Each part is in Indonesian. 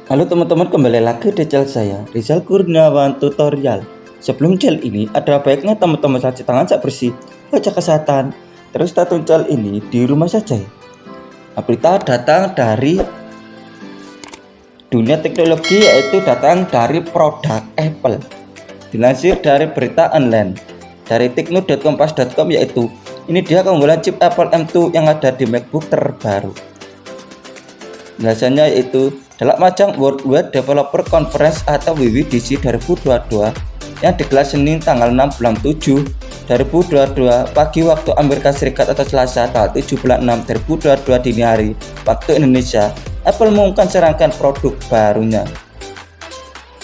Halo teman-teman, kembali lagi di channel saya, Rizal Kurniawan Tutorial. Sebelum channel ini, ada baiknya teman-teman cuci tangan sak bersih, jaga kesehatan. Terus tonton channel ini di rumah saja. Nah, berita datang dari dunia teknologi, yaitu datang dari produk Apple. Dilansir dari berita online dari tekno.kompas.com, yaitu ini dia keunggulan chip Apple M2 yang ada di MacBook terbaru. Biasanya yaitu dalam ajang Worldwide Developer Conference atau WWDC 2022 yang digelar Senin tanggal 6 bulan 7 2022 pagi waktu Amerika Serikat atau Selasa tanggal 7 bulan 6 2022 dini hari waktu Indonesia, Apple mengumumkan serangkaian produk barunya.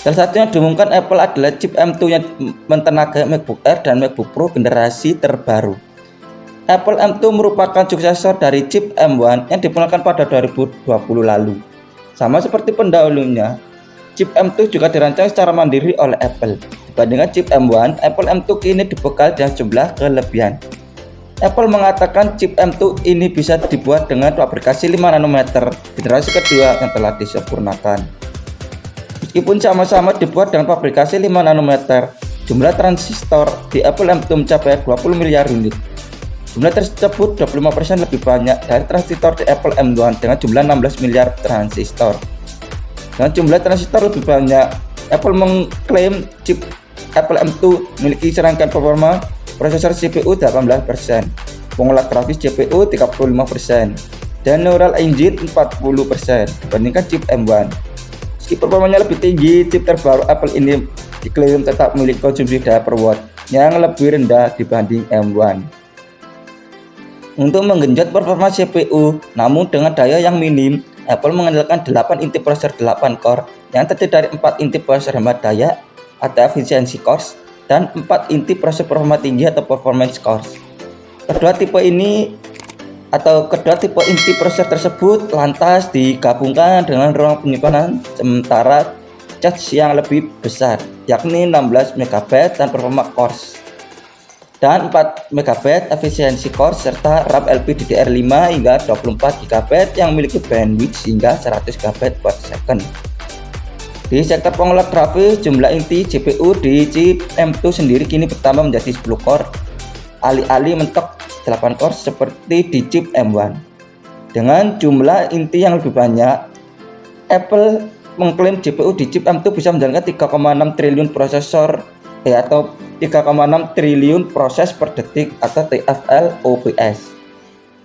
Salah satu yang diumumkan Apple adalah chip M2 yang mentenagai MacBook Air dan MacBook Pro generasi terbaru. Apple M2 merupakan suksesor dari chip M1 yang diperkenalkan pada 2020 lalu. Sama seperti pendahulunya, chip M2 juga dirancang secara mandiri oleh Apple. Dibandingkan chip M1, Apple M2 kini dibekali dengan sejumlah kelebihan. Apple mengatakan chip M2 ini bisa dibuat dengan aplikasi 5 nanometer generasi kedua yang telah disempurnakan. Meskipun sama-sama dibuat dengan aplikasi 5 nanometer, jumlah transistor di Apple M2 mencapai 20 miliar unit. Jumlah tersebut 25% lebih banyak dari transistor di Apple M1 dengan jumlah 16 miliar transistor. Dengan jumlah transistor lebih banyak, Apple mengklaim chip Apple M2 memiliki serangkaian performa prosesor CPU 18%, pengolah grafis CPU 35%, dan neural engine 40% dibandingkan chip M1. Meski performanya lebih tinggi, chip terbaru Apple ini diklaim tetap memiliki konsumsi daya per watt yang lebih rendah dibanding M1. Untuk menggenjot performa CPU, namun dengan daya yang minim, Apple mengandalkan 8 inti prosesor 8 core yang terdiri dari 4 inti prosesor hemat daya atau efficiency cores dan 4 inti prosesor performa tinggi atau performance cores. Kedua tipe inti prosesor tersebut lantas digabungkan dengan ruang penyimpanan sementara cache yang lebih besar, yakni 16 MB dan performa cores, dan 4 MB efisiensi core serta RAM LPDDR5 hingga 24 GB yang memiliki bandwidth hingga 100 GB per second. Di sektor pengolah grafis, jumlah inti GPU di chip M2 sendiri kini bertambah menjadi 10 core, alih-alih mentok 8 core seperti di chip M1. Dengan jumlah inti yang lebih banyak, Apple mengklaim GPU di chip M2 bisa menjalankan 3,6 triliun prosesor atau 3,6 triliun proses per detik atau TFLOPS.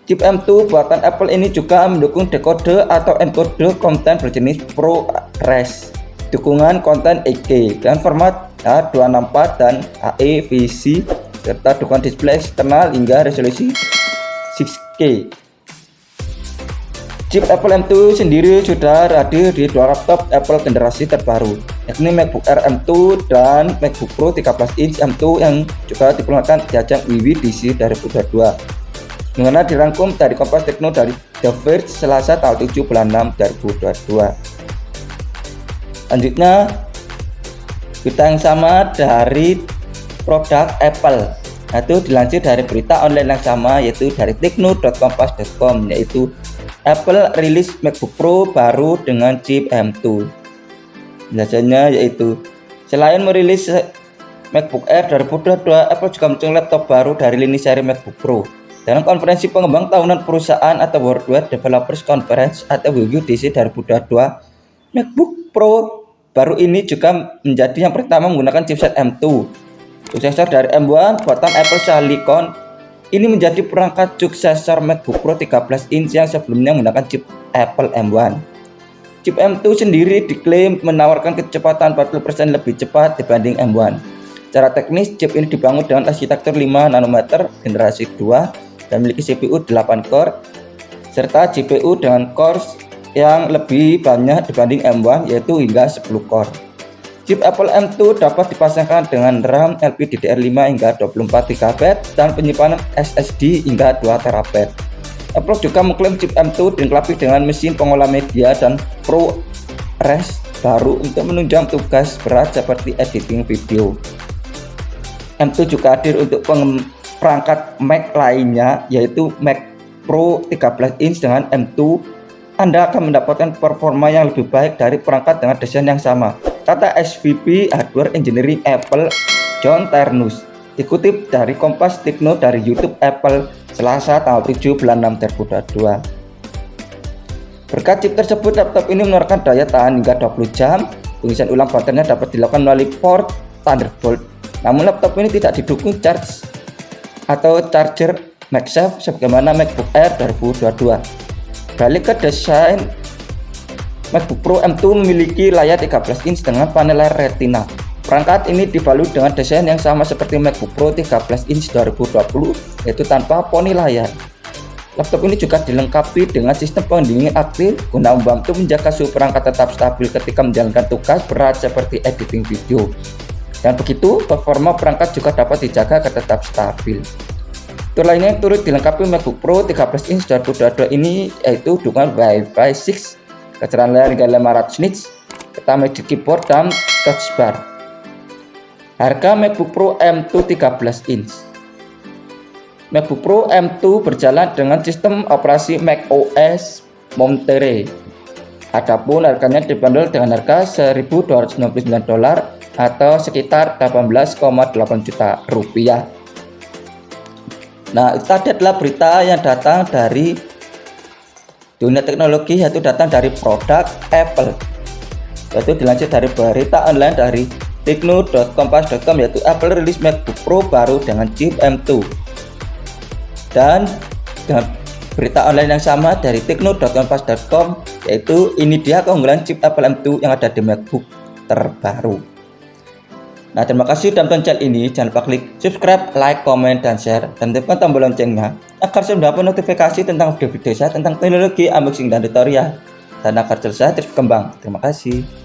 Chip M2 buatan Apple ini juga mendukung dekode atau enkode konten berjenis ProRes, dukungan konten 8K dan format H264 dan AEVC, serta dukungan display eksternal hingga resolusi 6K. Chip Apple M2 sendiri sudah hadir di dua laptop Apple generasi terbaru, yakni MacBook Air M2 dan MacBook Pro 13 inch M2 yang juga diperkenalkan di ajang WWDC 2022. Dimana dirangkum dari Kompas Tekno dari The Verge Selasa tanggal 7 bulan 6 2022. Selanjutnya, berita yang sama dari produk Apple, yaitu dilansir dari berita online yang sama, yaitu dari tekno.kompas.com, yaitu Apple rilis MacBook Pro baru dengan chip M2. Biasanya yaitu selain merilis MacBook Air 2022, Apple juga meluncurkan laptop baru dari lini seri MacBook Pro. Dalam konferensi pengembang tahunan perusahaan atau Worldwide Developers Conference atau WWDC 2022, MacBook Pro baru ini juga menjadi yang pertama menggunakan chipset M2, suksesor dari M1 buatan Apple Silicon. Ini menjadi perangkat suksesor MacBook Pro 13 inch yang sebelumnya menggunakan chip Apple M1. Chip M2 sendiri diklaim menawarkan kecepatan 40% lebih cepat dibanding M1. Secara teknis, chip ini dibangun dengan arsitektur 5 nanometer generasi 2 dan memiliki CPU 8 core serta GPU dengan cores yang lebih banyak dibanding M1, yaitu hingga 10 core. Chip Apple M2 dapat dipasangkan dengan RAM LPDDR5 hingga 24 GB dan penyimpanan SSD hingga 2 TB. Apple juga mengklaim chip M2 dilengkapi dengan mesin pengolah media dan ProRes baru untuk menunjang tugas berat seperti editing video. M2 juga hadir untuk perangkat Mac lainnya, yaitu Mac Pro 13 inch dengan M2 Anda akan mendapatkan performa yang lebih baik dari perangkat dengan desain yang sama, kata SVP Hardware Engineering Apple, John Ternus, dikutip dari Kompas Tekno dari YouTube Apple, Selasa tanggal 7 bulan 6 2022. Berkat chip tersebut, laptop ini mengeluarkan daya tahan hingga 20 jam. Pengisian ulang baterainya dapat dilakukan melalui port Thunderbolt. Namun laptop ini tidak didukung charge atau charger MagSafe sebagaimana MacBook Air 2022. Balik ke desain, MacBook Pro M2 memiliki layar 13 inch dengan panel layar Retina. Perangkat ini dibalut dengan desain yang sama seperti MacBook Pro 13 inch 2020, yaitu tanpa poni layar. Laptop ini juga dilengkapi dengan sistem pendingin aktif guna membantu menjaga suhu perangkat tetap stabil ketika menjalankan tugas berat seperti editing video. Dan begitu, performa perangkat juga dapat dijaga agar tetap stabil. Fitur lainnya yang turut dilengkapi MacBook Pro 13 inch 2022 ini yaitu dukungan Wi-Fi 6, kecerdasan layar hingga 500 nits, serta Magic Keyboard dan Touch Bar. Harga MacBook Pro M2 13 inch. MacBook Pro M2 berjalan dengan sistem operasi macOS Monterey. Adapun harganya dibanderol dengan harga $1.299 atau sekitar 18,8 juta rupiah. Nah, itu tadi adalah berita yang datang dari dunia teknologi, yaitu datang dari produk Apple. Yaitu dilansir dari berita online dari tekno.kompas.com, yaitu Apple rilis MacBook Pro baru dengan chip M2. Dan dengan berita online yang sama dari tekno.kompas.com, yaitu ini dia keunggulan chip Apple M2 yang ada di MacBook terbaru. Nah, terima kasih sudah menonton channel ini. Jangan lupa klik subscribe, like, komen, dan share, dan tekan tombol loncengnya agar saya mendapat notifikasi tentang video-video saya tentang teknologi, unboxing, dan tutorial, dan agar channel saya terus berkembang. Terima kasih.